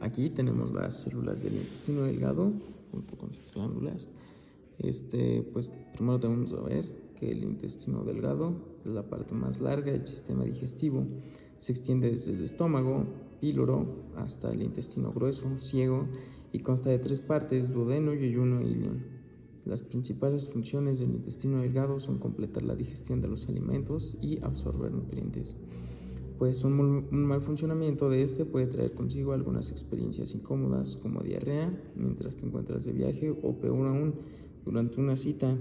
Aquí tenemos las células del intestino delgado junto con sus glándulas. Pues primero tenemos a ver que el intestino delgado es la parte más larga del sistema digestivo. Se extiende desde el estómago, píloro, hasta el intestino grueso, ciego, y consta de 3 partes: duodeno, yeyuno e ilion. Las principales funciones del intestino delgado son completar la digestión de los alimentos y absorber nutrientes. Pues un mal funcionamiento de este puede traer consigo algunas experiencias incómodas, como diarrea mientras te encuentras de viaje, o peor aún, durante una cita.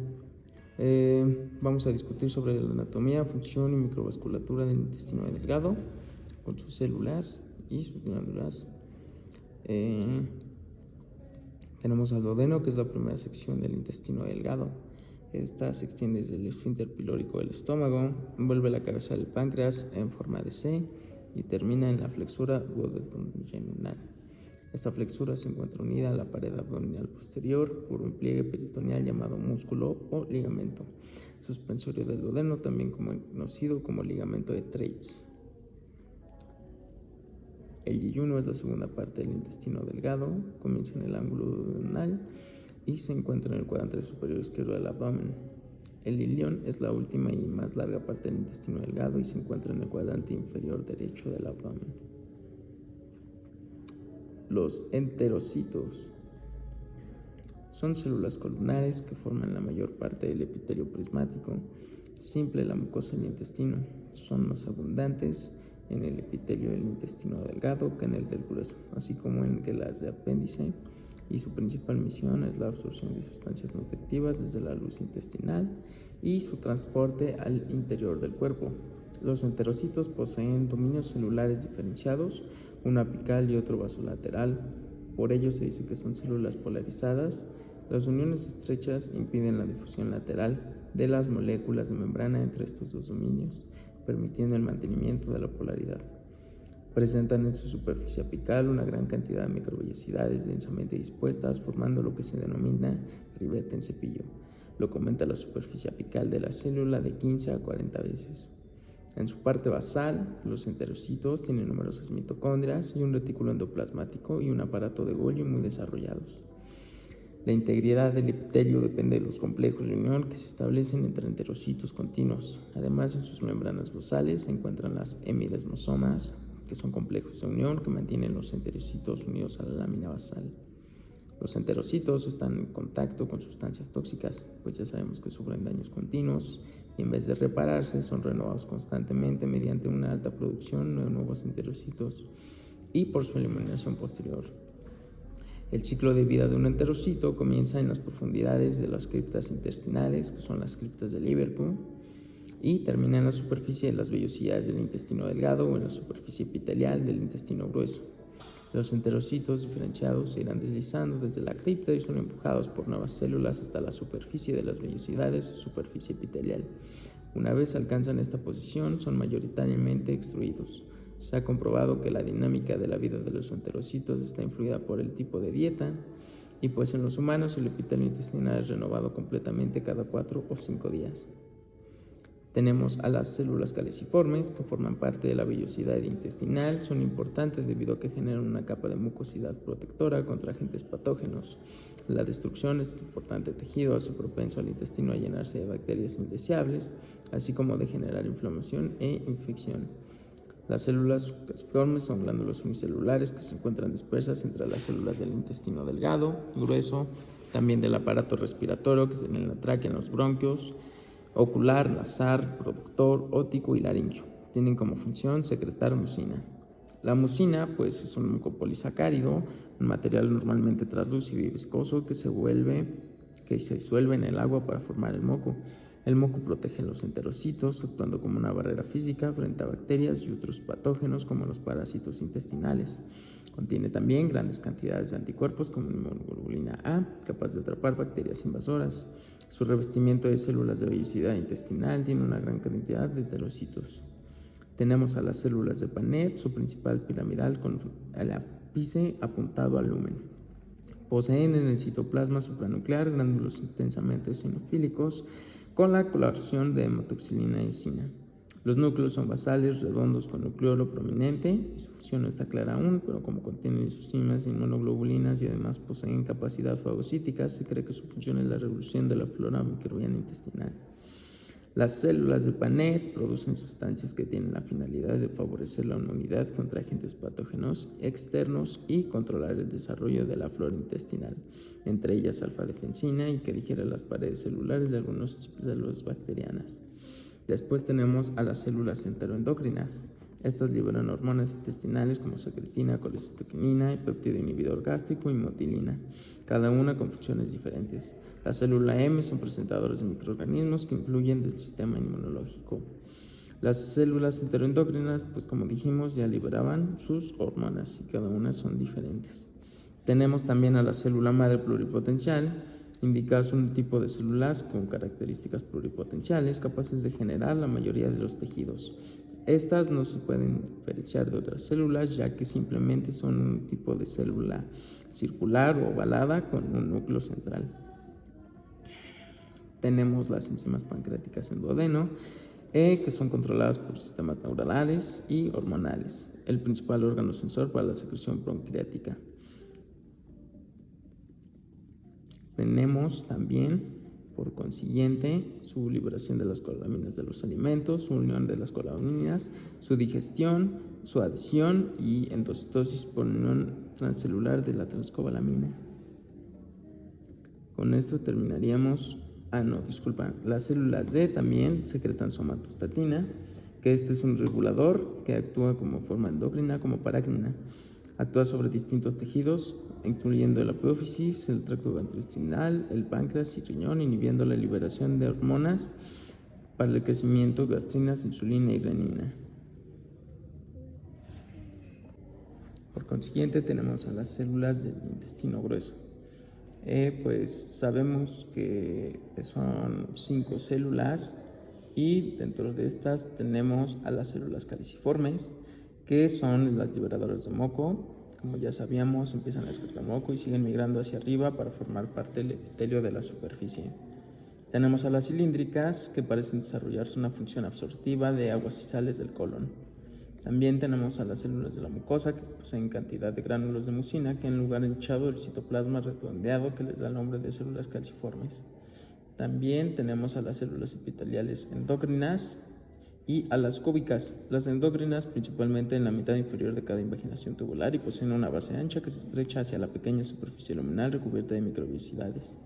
Vamos a discutir sobre la anatomía, función y microvasculatura del intestino delgado, con sus células y sus glándulas. Tenemos al duodeno, que es la primera sección del intestino delgado. Esta se extiende desde el esfínter pilórico del estómago, envuelve la cabeza del páncreas en forma de C y termina en la flexura duodenal. Esta flexura se encuentra unida a la pared abdominal posterior por un pliegue peritoneal llamado músculo o ligamento suspensorio del duodeno, también conocido como ligamento de Treitz. El yeyuno es la segunda parte del intestino delgado, comienza en el ángulo duodenal y se encuentra en el cuadrante superior izquierdo del abdomen. El ilion es la última y más larga parte del intestino delgado y se encuentra en el cuadrante inferior derecho del abdomen. Los enterocitos son células columnares que forman la mayor parte del epitelio prismático simple de la mucosa del intestino. Son más abundantes en el epitelio del intestino delgado que en el del grueso, así como en las de apéndice, y su principal misión es la absorción de sustancias nutritivas desde la luz intestinal y su transporte al interior del cuerpo. Los enterocitos poseen dominios celulares diferenciados, uno apical y otro basolateral. Por ello se dice que son células polarizadas. Las uniones estrechas impiden la difusión lateral de las moléculas de membrana entre estos dos dominios, permitiendo el mantenimiento de la polaridad. Presentan en su superficie apical una gran cantidad de microvellosidades densamente dispuestas, formando lo que se denomina ribete en cepillo, lo que aumenta la superficie apical de la célula de 15 a 40 veces. En su parte basal, los enterocitos tienen numerosas mitocondrias y un retículo endoplasmático y un aparato de Golgi muy desarrollados. La integridad del epitelio depende de los complejos de unión que se establecen entre enterocitos continuos. Además, en sus membranas basales se encuentran las hemidesmosomas, que son complejos de unión que mantienen los enterocitos unidos a la lámina basal. Los enterocitos están en contacto con sustancias tóxicas, pues ya sabemos que sufren daños continuos y en vez de repararse son renovados constantemente mediante una alta producción de nuevos enterocitos y por su eliminación posterior. El ciclo de vida de un enterocito comienza en las profundidades de las criptas intestinales, que son las criptas de Liverpool, y termina en la superficie de las vellosidades del intestino delgado o en la superficie epitelial del intestino grueso. Los enterocitos diferenciados se irán deslizando desde la cripta y son empujados por nuevas células hasta la superficie de las vellosidades o superficie epitelial. Una vez alcanzan esta posición, son mayoritariamente extruidos. Se ha comprobado que la dinámica de la vida de los enterocitos está influida por el tipo de dieta, y pues en los humanos el epitelio intestinal es renovado completamente cada 4 o 5 días. Tenemos a las células caliciformes, que forman parte de la vellosidad intestinal. Son importantes debido a que generan una capa de mucosidad protectora contra agentes patógenos. La destrucción de este importante tejido hace propenso al intestino a llenarse de bacterias indeseables, así como de generar inflamación e infección. Las células caliciformes son glándulas unicelulares que se encuentran dispersas entre las células del intestino delgado, grueso, también del aparato respiratorio, que es en la tráquea, en los bronquios, ocular, nasal, productor, óptico y laringio. Tienen como función secretar mucina. La mucina, pues, es un mucopolisacárido, un material normalmente translúcido y viscoso que se disuelve en el agua para formar el moco. El moco protege a los enterocitos, actuando como una barrera física frente a bacterias y otros patógenos como los parásitos intestinales. Contiene también grandes cantidades de anticuerpos como inmunoglobulina A, capaz de atrapar bacterias invasoras. Su revestimiento de células de vellosidad intestinal tiene una gran cantidad de enterocitos. Tenemos a las células de Paneth, su principal piramidal con el ápice apuntado al lumen. Poseen en el citoplasma supranuclear glándulos intensamente eosinofílicos con la coloración de hematoxilina y enzima. Los núcleos son basales, redondos, con nucleolo prominente. Su función no está clara aún, pero como contienen lisosimas y inmunoglobulinas y además poseen capacidad fagocítica, se cree que su función es la regulación de la flora microbiana intestinal. Las células de Paneth producen sustancias que tienen la finalidad de favorecer la inmunidad contra agentes patógenos externos y controlar el desarrollo de la flora intestinal, entre ellas alfa-defensina, y que digiere las paredes celulares de algunas células bacterianas. Después tenemos a las células enteroendocrinas. Estas liberan hormonas intestinales como secretina, colecistoquinina, péptido inhibidor gástrico y motilina, cada una con funciones diferentes. La célula M son presentadores de microorganismos que influyen del sistema inmunológico. Las células enteroendocrinas, pues como dijimos, ya liberaban sus hormonas y cada una son diferentes. Tenemos también a la célula madre pluripotencial. Indicadas un tipo de células con características pluripotenciales capaces de generar la mayoría de los tejidos. Estas no se pueden diferenciar de otras células, ya que simplemente son un tipo de célula circular o ovalada con un núcleo central. Tenemos las enzimas pancreáticas en duodeno, que son controladas por sistemas neuronales y hormonales, el principal órgano sensor para la secreción pancreática. Tenemos también, por consiguiente, su liberación de las colaminas de los alimentos, su unión de las colaminas, su digestión, su adhesión y endocitosis por unión transcelular de la transcobalamina. Con esto terminaríamos. Las células D también secretan somatostatina, que este es un regulador que actúa como forma endocrina como parácrina. Actúa sobre distintos tejidos, incluyendo la apófisis, el tracto gastrointestinal, el páncreas y riñón, inhibiendo la liberación de hormonas para el crecimiento, gastrinas, insulina y renina. Por consiguiente, tenemos a las células del intestino grueso. Pues sabemos que son 5 células y dentro de estas tenemos a las células caliciformes, que son las liberadoras de moco. Como ya sabíamos, empiezan a excretar moco y siguen migrando hacia arriba para formar parte del epitelio de la superficie. Tenemos a las cilíndricas, que parecen desarrollarse una función absortiva de aguas y sales del colon. También tenemos a las células de la mucosa, que poseen cantidad de gránulos de mucina, que en lugar hinchado el citoplasma redondeado, que les da el nombre de células calciformes. También tenemos a las células epiteliales endocrinas y a las cúbicas. Las endocrinas principalmente en la mitad inferior de cada invaginación tubular y poseen una base ancha que se estrecha hacia la pequeña superficie luminal recubierta de microbicidades.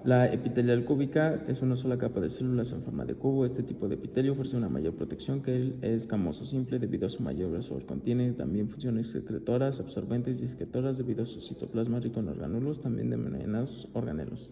La epitelial cúbica es una sola capa de células en forma de cubo. Este tipo de epitelio ofrece una mayor protección que el escamoso simple debido a su mayor grosor. Contiene también funciones secretoras, absorbentes y excretoras debido a su citoplasma rico en orgánulos, también denominados organelos.